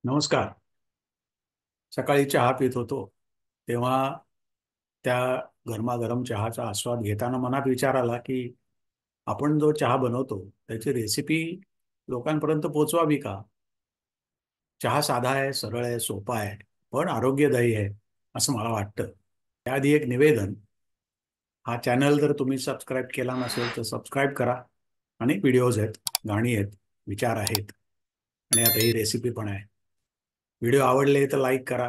नमस्कार. सकाळी चहा पित होतो तेव्हा त्या गरमागरम चहाचा आस्वाद घेताना मनात विचार आला की आपण जो चहा बनवतो त्याची रेसिपी लोकांपर्यंत पोहोचवावी का? चहा साधा आहे, सरळ आहे, सोपा आहे, पण आरोग्यदायी आहे असं मला वाटतं. त्याआधी एक निवेदन: हा चॅनल जर तुम्ही सबस्क्राईब केला नसेल तर सबस्क्राईब करा. अनेक व्हिडिओज आहेत, गाणी आहेत, विचार आहेत आणि आता ही रेसिपी पण आहे. व्हिडिओ आवडले तर लाईक करा,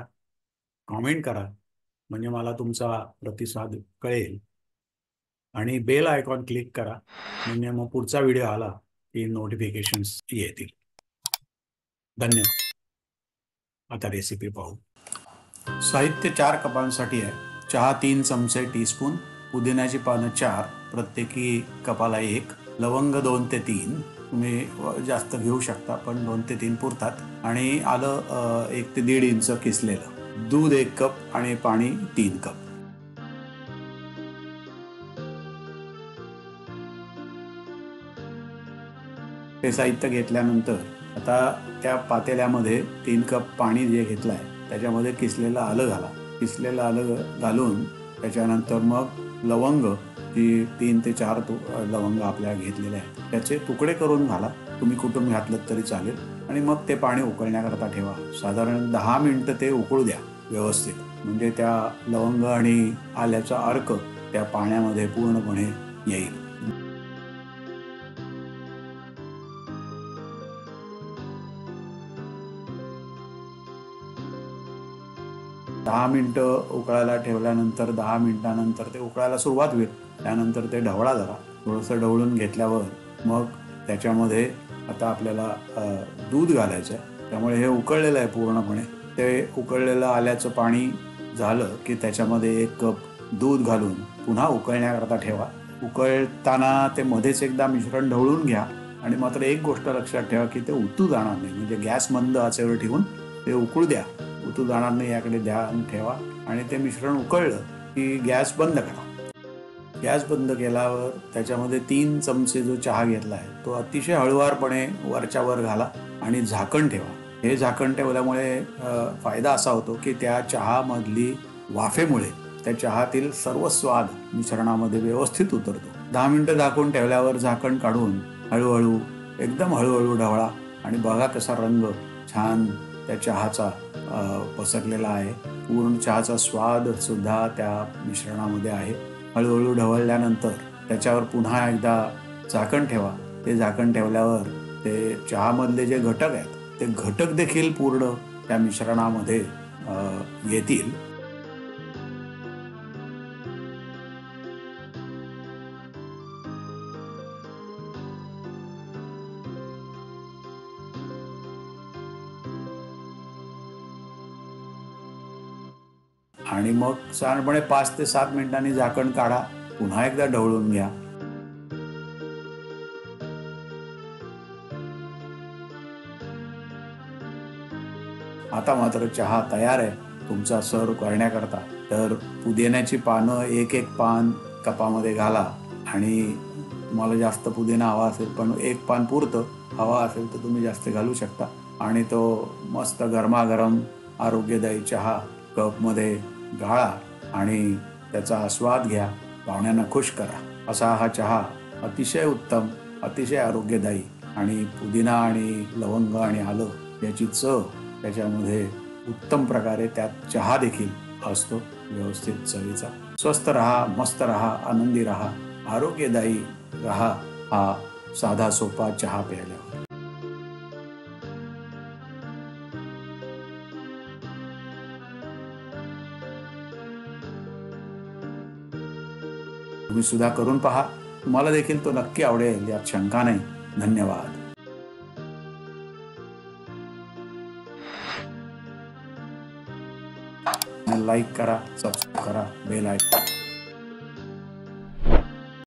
कॉमेंट करा, म्हणजे मला तुमचा प्रतिसाद कळेल. आणि बेल आयकॉन क्लिक करा, म्हणजे मग पुढचा व्हिडिओ आला की नोटिफिकेशन्स येतील. धन्यवाद. आता रेसिपी पाहू. साहित्य 4 कपांसाठी आहे. चहा 3 चमचे टीस्पून, पुदिन्याची पानं 4, प्रत्येकी कपाला 1, लवंग 2 ते 3, तुम्ही जास्त घेऊ शकता पण 2 ते 3 पुरतात, आणि आलं 1 ते 1.5 इंच किसलेलं, दूध 1 कप आणि पाणी 3 कप. हे साहित्य घेतल्यानंतर आता त्या पातेल्यामध्ये 3 कप पाणी जे घेतलं आहे त्याच्यामध्ये किसलेलं आलं घाला. किसलेलं आलं घालून त्याच्यानंतर मग लवंग, जी 3 ते 4 लवंग आपल्या घेतलेल्या आहेत त्याचे तुकडे करून घाला. तुम्ही कुठून घातलं तरी चालेल. आणि मग ते पाणी उकळण्याकरता ठेवा. साधारण 10 मिनिटं ते उकळू द्या व्यवस्थित, म्हणजे त्या लवंग आणि आल्याचा अर्क त्या पाण्यामध्ये पूर्णपणे येईल. 10 मिनिटं उकळायला ठेवल्यानंतर 10 मिनिटानंतर ते उकळायला सुरुवात होईल. त्यानंतर ते ढवळा जरा, थोडंसं ढवळून घेतल्यावर मग त्याच्यामध्ये आता आपल्याला दूध घालायचं आहे. त्यामुळे हे उकळलेलं आहे पूर्णपणे. ते उकळलेलं आल्याचं पाणी झालं की त्याच्यामध्ये 1 कप दूध घालून पुन्हा उकळण्याकरता ठेवा. उकळताना ते मध्येच एकदा मिश्रण ढवळून घ्या. आणि मात्र एक गोष्ट लक्षात ठेवा की ते उतू जाणार नाही, म्हणजे गॅस मंद आचेवर ठेवून ते उकळू द्या. उतू जाणार नाही याकडे ध्यान ठेवा. आणि ते मिश्रण उकळलं की गॅस बंद करा. गॅस बंद केल्यावर त्याच्यामध्ये 3 चमचे जो चहा घेतला आहे तो अतिशय हळुवारपणे वरच्या वर घाला आणि झाकण ठेवा. हे झाकण ठेवल्यामुळे फायदा असा होतो की त्या चहामधली वाफेमुळे त्या चहातील सर्व स्वाद मिश्रणामध्ये व्यवस्थित उतरतो. 10 मिनिटं झाकून ठेवल्यावर झाकण काढून हळूहळू, एकदम हळूहळू ढवळा आणि बघा कसा रंग छान त्या चहाचा पसरलेला आहे. पूर्ण चहाचा स्वाद सुद्धा त्या मिश्रणामध्ये आहे. हळूहळू ढवळल्यानंतर त्याच्यावर पुन्हा एकदा झाकण ठेवा. ते झाकण ठेवल्यावर ते चहामधले जे घटक आहेत ते घटक देखील पूर्ण त्या मिश्रणामध्ये येतील. आणि मग साधारणपणे 5 ते 7 मिनिटांनी झाकण काढा. पुन्हा एकदा ढवळून घ्या. आता मात्र चहा तयार आहे तुमचा सर्व करण्याकरता. तर पुदिन्याची पानं 1-1 पान कपामध्ये घाला. आणि तुम्हाला जास्त पुदिना हवा असेल, पण 1 पान पुरतं. हवा असेल तर तुम्ही जास्त घालू शकता. आणि तो मस्त गरमागरम आरोग्यदायी चहा कपमध्ये गाळा आणि त्याचा आस्वाद घ्या. पाहुण्यांना खुश करा. असा हा चहा अतिशय उत्तम, अतिशय आरोग्यदायी, आणि पुदिना आणि लवंग आणि आलं याची चव त्याच्यामध्ये उत्तम प्रकारे त्यात चहा देखील असतो व्यवस्थित चवीचा. स्वस्थ रहा, मस्त रहा, आनंदी रहा, आरोग्यदायी रहा हा साधा सोपा चहा प्यायल्यावर. तुम्ही सुद्धा करून पहा. तुम्हाला देखील तो नक्की आवडेल यात शंका नाही. धन्यवाद. लाईक करा, सबस्क्राईब करा, बेल आयकॉन